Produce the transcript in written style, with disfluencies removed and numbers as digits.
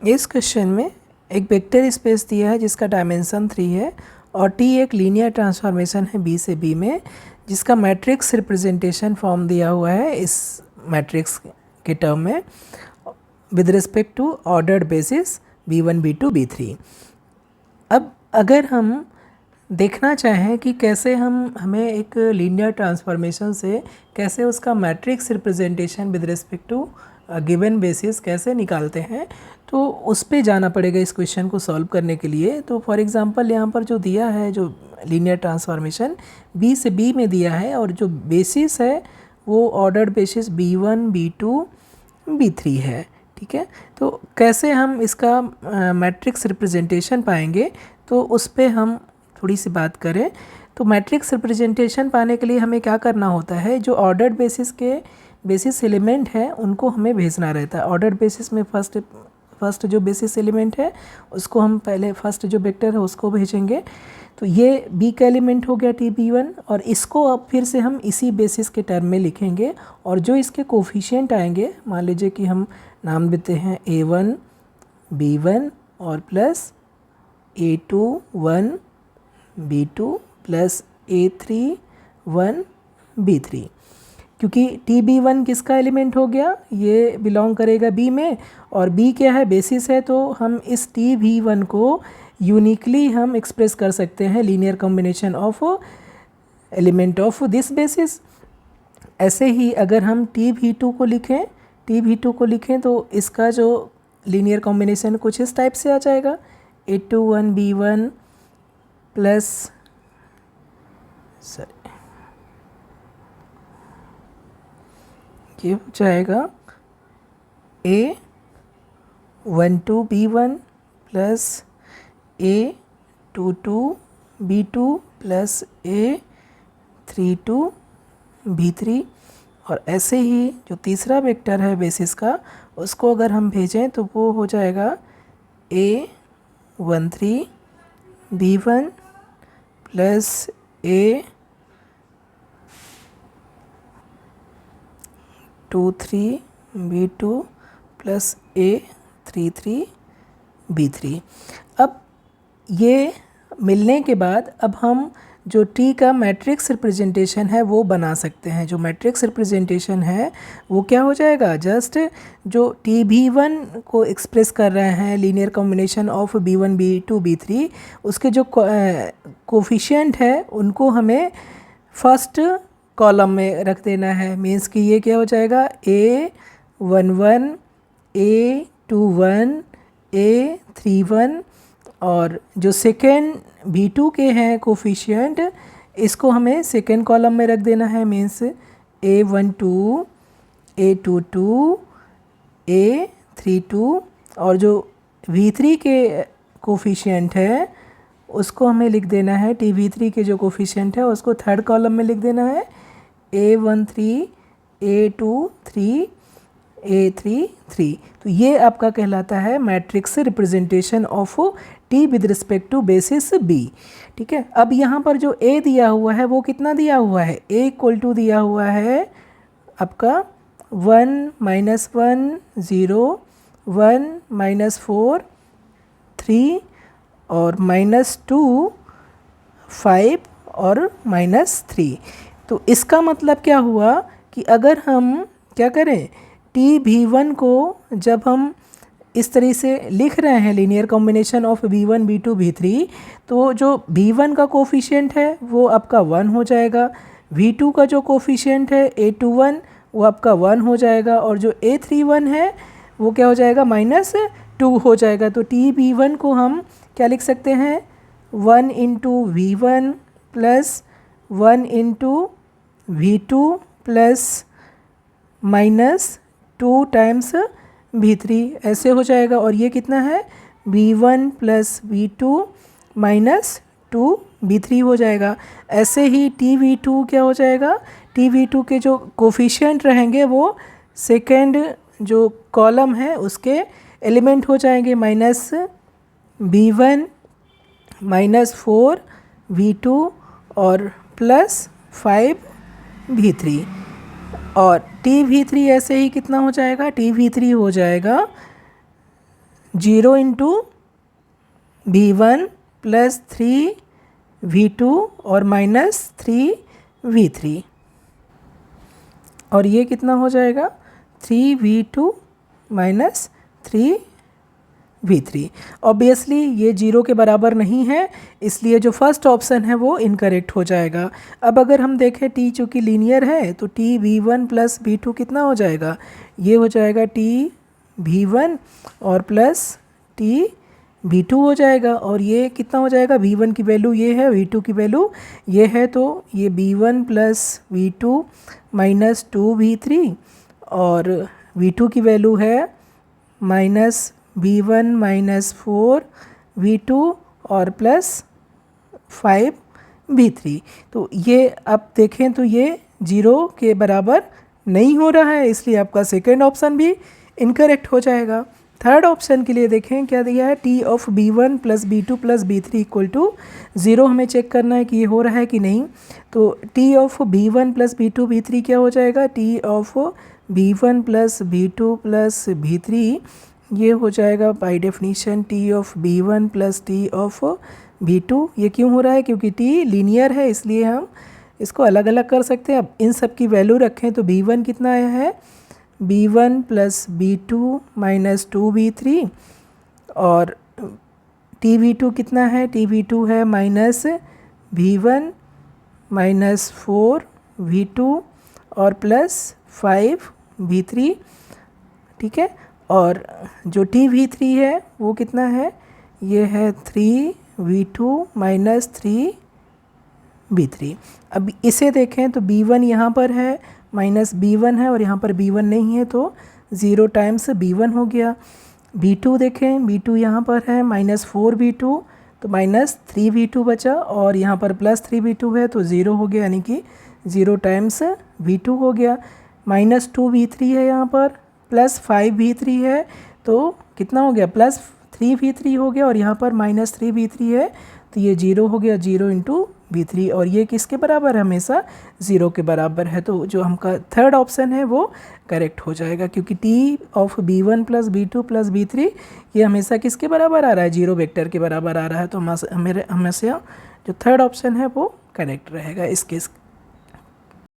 इस क्वेश्चन में एक वेक्टर स्पेस दिया है जिसका डायमेंशन 3 है और टी एक लीनियर ट्रांसफॉर्मेशन है बी से बी में, जिसका मैट्रिक्स रिप्रेजेंटेशन फॉर्म दिया हुआ है इस मैट्रिक्स के टर्म में with respect to ordered basis b1 b2 b3। अब अगर हम देखना चाहें कि कैसे हमें एक लीनियर ट्रांसफॉर्मेशन से कैसे उसका matrix representation with respect to given basis कैसे निकालते हैं, तो उस पे जाना पड़ेगा इस क्वेश्चन को सॉल्व करने के लिए। तो फॉर एग्जांपल यहाँ पर जो दिया है, जो लीनियर ट्रांसफॉर्मेशन बी से बी में दिया है और जो बेसिस है वो ordered basis b1 b2 b3 है। ठीक है, तो कैसे हम इसका मैट्रिक्स रिप्रेजेंटेशन पाएंगे, तो उस पर हम थोड़ी सी बात करें। तो मैट्रिक्स रिप्रेजेंटेशन पाने के लिए हमें क्या करना होता है, जो ऑर्डर्ड बेसिस के बेसिस एलिमेंट है उनको हमें भेजना रहता है। ऑर्डर्ड बेसिस में फर्स्ट जो बेसिस एलिमेंट है उसको हम पहले फर्स्ट जो वेक्टर है उसको भेजेंगे। तो ये बी का एलिमेंट हो गया TB1 और इसको अब फिर से हम इसी बेसिस के टर्म में लिखेंगे और जो इसके कोफिशिएंट आएंगे, मान लीजिए कि हम नाम देते हैं A1 B1 और plus A2 1 B2 plus A3 1 B3। क्योंकि TB1 किसका एलिमेंट हो गया, ये बिलोंग करेगा B में और B क्या है, बेसिस है, तो हम इस TB1 को यूनिकली हम एक्सप्रेस कर सकते हैं linear combination of element of this basis. ऐसे ही अगर हम TB2 को लिखें तो इसका जो लीनियर कॉम्बिनेशन कुछ इस टाइप से आ जाएगा, A2 1 B1 प्लस ये हो जाएगा A12 B1 plus A22 B2 plus A32 B3। और ऐसे ही जो तीसरा वेक्टर है बेसिस का, उसको अगर हम भेजें तो वो हो जाएगा A13 B1 plus A23 B2 plus A33 B3। अब ये मिलने के बाद अब हम जो T का मैट्रिक्स रिप्रेजेंटेशन है वो बना सकते हैं। जो मैट्रिक्स रिप्रेजेंटेशन है वो क्या हो जाएगा, जस्ट जो TB1 को एक्सप्रेस कर रहे हैं linear combination of B1 B2 B3, उसके जो कोफिशिएंट है उनको हमें फर्स्ट कॉलम में रख देना है। मीन्स कि ये क्या हो जाएगा, A11 A21 A31 और जो सेकेंड B2 के हैं कोफिशिएंट, इसको हमें सेकेंड कॉलम में रख देना है। मीन्स A12 A22 A32 और जो V3 के कोफिशिएंट है उसको हमें लिख देना है, TB3 के जो कोफिशिएंट है उसको थर्ड कॉलम में लिख देना है, A13 A23 A33। तो ये आपका कहलाता है matrix representation of T with respect to basis B। ठीक है, अब यहाँ पर जो A दिया हुआ है वो कितना दिया हुआ है, A इक्वल टू दिया हुआ है आपका 1 -1 0 1 -4 3 और -2 5 और -3। तो इसका मतलब क्या हुआ कि अगर हम क्या करें, TB1 को जब हम इस तरह से लिख रहे हैं linear combination of B1 B2 B3, तो जो B1 का कोफिशिएंट है वो आपका 1 हो जाएगा, V2 का जो कोफिशिएंट है A21 वो आपका 1 हो जाएगा और जो A31 है वो क्या हो जाएगा, -2 हो जाएगा। तो TB1 को हम क्या लिख सकते हैं, 1 × V1 plus 1 × V2 plus -2 times V3 ऐसे हो जाएगा। और ये कितना है, B1 प्लस V2 -2 B3 हो जाएगा। ऐसे ही TB2 क्या हो जाएगा, TB2 के जो कोफिशिएंट रहेंगे वो सेकेंड जो कॉलम है उसके एलिमेंट हो जाएंगे, -B1 -4 V2 और +5 V3। और TB3 ऐसे ही कितना हो जाएगा, TB3 हो जाएगा 0 इंटू V1 प्लस 3V2 और माइनस 3V3, और ये कितना हो जाएगा 3V2 माइनस 3V3। ऑब्वियसली ये 0 के बराबर नहीं है, इसलिए जो फर्स्ट ऑप्शन है वो इनकरेक्ट हो जाएगा। अब अगर हम देखें t चूँकि लीनियर है तो t V1 प्लस V2 कितना हो जाएगा, ये हो जाएगा t V1 और प्लस t V2 हो जाएगा, और ये कितना हो जाएगा, V1 की वैल्यू ये है, V2 की वैल्यू ये है, तो ये V1 plus V2 minus 2V3 और V2 की वैल्यू है माइनस V1 माइनस 4V2 और प्लस 5V3। तो ये अब देखें तो ये 0 के बराबर नहीं हो रहा है, इसलिए आपका सेकेंड ऑप्शन भी इनकरेक्ट हो जाएगा। थर्ड ऑप्शन के लिए देखें क्या दिया है, t of B1 plus B2 plus B3 equal to 0। हमें चेक करना है कि ये हो रहा है कि नहीं। तो t of B1 plus B2 B3 क्या हो जाएगा, t of B1 plus B2 plus B3 ये हो जाएगा by definition t of B1 plus t of B2। ये क्यों हो रहा है, क्योंकि t लीनियर है, इसलिए हम इसको अलग अलग कर सकते हैं। अब इन सब की वैल्यू रखें तो B1 कितना आया है, B1 plus B2 minus 2B3 और TV2 कितना है, TV2 है माइनस V1 माइनस 4V2 और प्लस 5V3, ठीक है। और जो TV3 है वो कितना है, ये है 3V2 माइनस 3V3। अब इसे देखें तो B1 यहाँ पर है माइनस B1 है और यहाँ पर B1 नहीं है, तो 0 टाइम्स B1 हो गया। B2 देखें, B2 यहाँ पर है माइनस 4V2 तो माइनस 3V2 बचा, और यहाँ पर प्लस 3V2 है तो 0 हो गया, यानी कि 0 टाइम्स V2 हो गया। माइनस 2V3 है यहाँ पर, प्लस 5V3 है, तो कितना हो गया, प्लस 3V3 हो गया, और यहाँ पर माइनस 3V3 है तो ये 0 हो गया, 0 इंटू V3, और ये किसके बराबर है, हमेशा 0 के बराबर है। तो जो हमका थर्ड ऑप्शन है वो करेक्ट हो जाएगा, क्योंकि t of B1 plus B2 plus B3 ये हमेशा किसके बराबर आ रहा है, 0 वेक्टर के बराबर आ रहा है। तो हमेशा जो थर्ड ऑप्शन है वो करेक्ट रहेगा इस केस